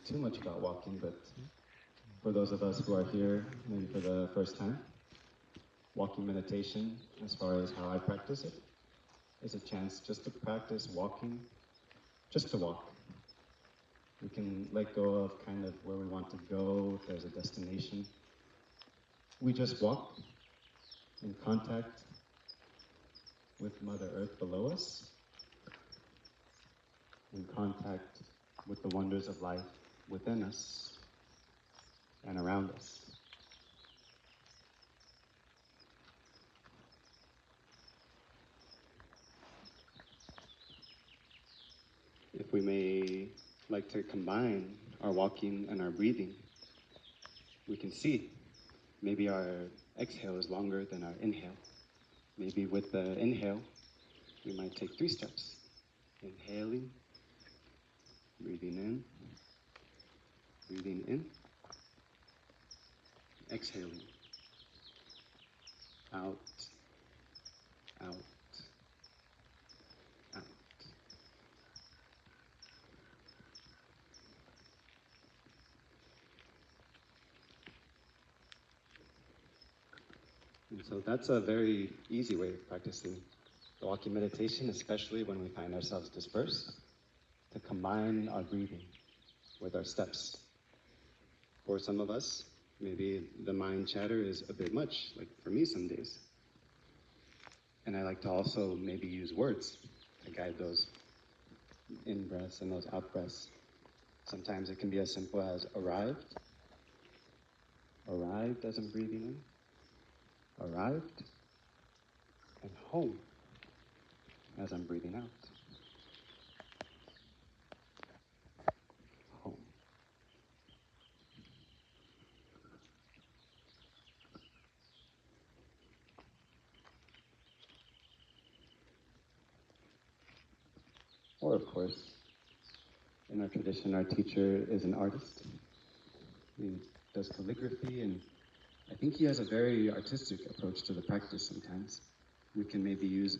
too much about walking, but for those of us who are here, maybe for the first time, walking meditation, as far as how I practice it, is a chance just to practice walking, just to walk. We can let go of kind of where we want to go, if there's a destination. We just walk in contact with Mother Earth below us, in contact with the wonders of life within us and around us. If we may like to combine our walking and our breathing, we can see maybe our exhale is longer than our inhale. Maybe with the inhale, we might take 3 steps. Inhaling, breathing in, exhaling, out, out, out. And so that's a very easy way of practicing the walking meditation, especially when we find ourselves dispersed, to combine our breathing with our steps. For some of us, maybe the mind chatter is a bit much, like for me some days. And I like to also maybe use words to guide those in-breaths and those out-breaths. Sometimes it can be as simple as arrived as I'm breathing in, arrived, and home as I'm breathing out. Home. Or of course, in our tradition, our teacher is an artist. He does calligraphy, and I think he has a very artistic approach to the practice sometimes. We can maybe use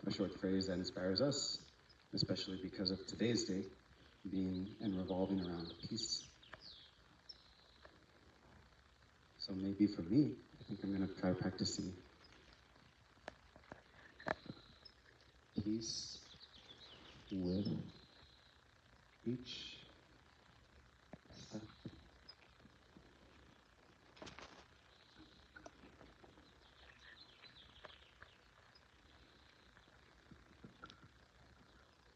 a short phrase that inspires us, especially because of today's day being and revolving around peace. So maybe for me, I think I'm going to try practicing peace with each step.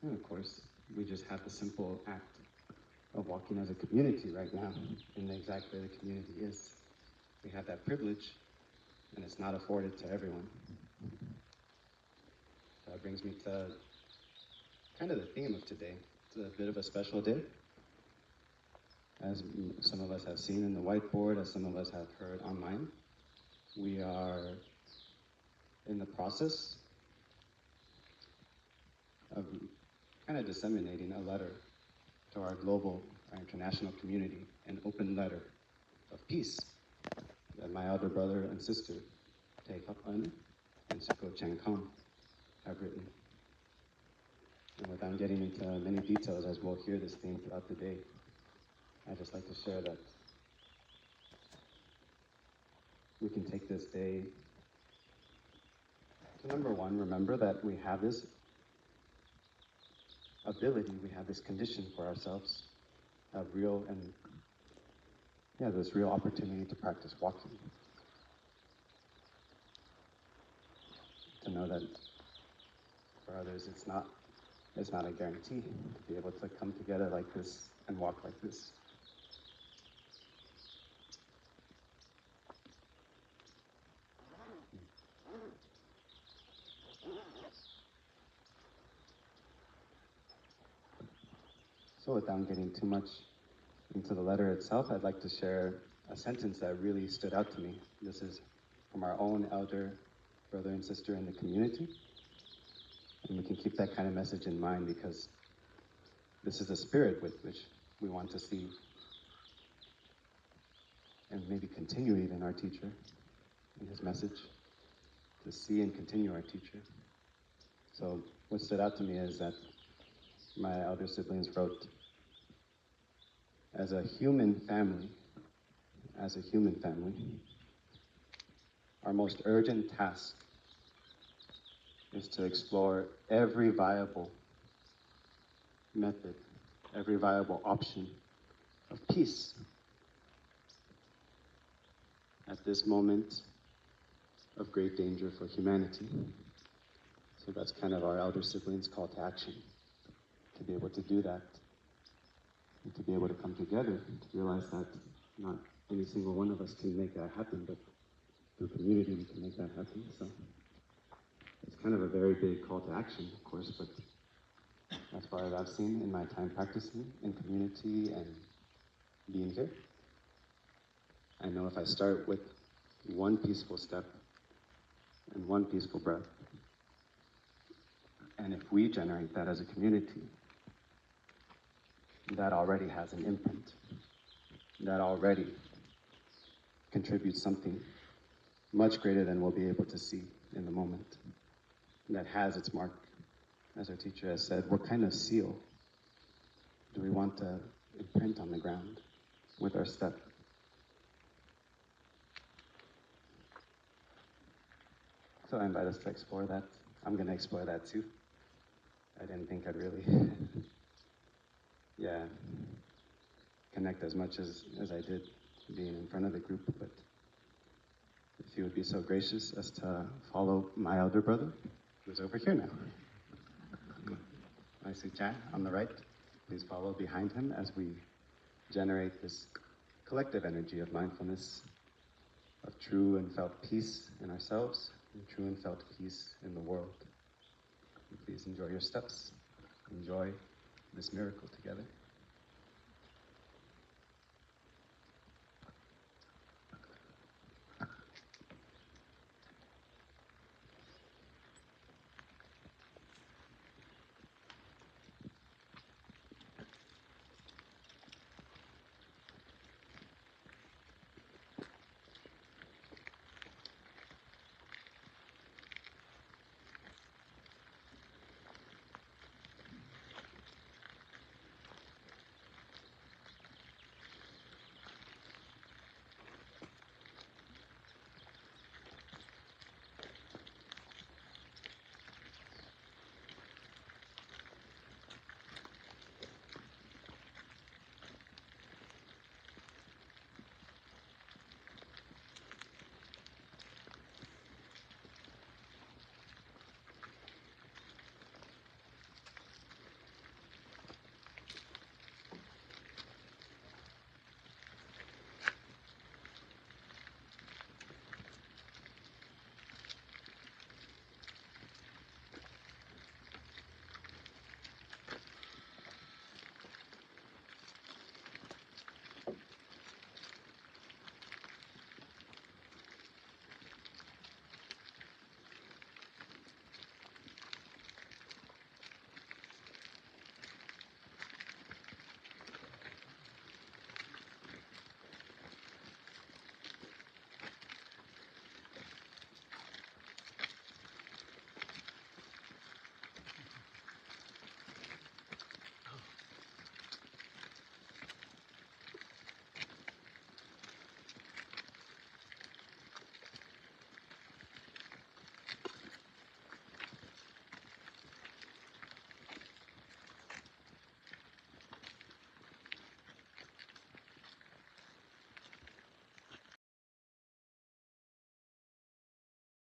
And of course, we just have the simple act of walking as a community right now, in exactly where the community is. We have that privilege, and it's not afforded to everyone. That brings me to kind of the theme of today. It's a bit of a special day. As some of us have seen in the whiteboard, as some of us have heard online, we are in the process of kind of disseminating a letter to our global, our international community, an open letter of peace that my elder brother and sister, Tae Hyuk-eun and Suko Chang-kong, have written. And without getting into many details, as we'll hear this theme throughout the day, I'd just like to share that we can take this day to, number one, remember that we have this ability, we have this condition for ourselves, of real and, this real opportunity to practice walking. To know that for others, it's not a guarantee to be able to come together like this and walk like this. So without getting too much into the letter itself, I'd like to share a sentence that really stood out to me. This is from our own elder brother and sister in the community. And we can keep that kind of message in mind because this is the spirit with which we want to see and maybe continue even our teacher in his message, to see and continue our teacher. So what stood out to me is that my elder siblings wrote, as a human family, our most urgent task is to explore every viable method, every viable option of peace. At this moment of great danger for humanity. So that's kind of our elder siblings' call to action, to be able to do that, and to be able to come together, to realize that not any single one of us can make that happen, but through community we can make that happen. So it's kind of a very big call to action, of course, but as far as I've seen in my time practicing in community and being here, I know if I start with one peaceful step and one peaceful breath, and if we generate that as a community, that already has an imprint. That already contributes something much greater than we'll be able to see in the moment. That has its mark. As our teacher has said, what kind of seal do we want to imprint on the ground with our step? So I invite us to explore that. I'm going to explore that too. I didn't think I'd really, connect as much as I did being in front of the group, but if you would be so gracious as to follow my elder brother, who's over here now. I see Chan on the right. Please follow behind him as we generate this collective energy of mindfulness, of true and felt peace in ourselves, and true and felt peace in the world. And please enjoy your steps. Enjoy this miracle together.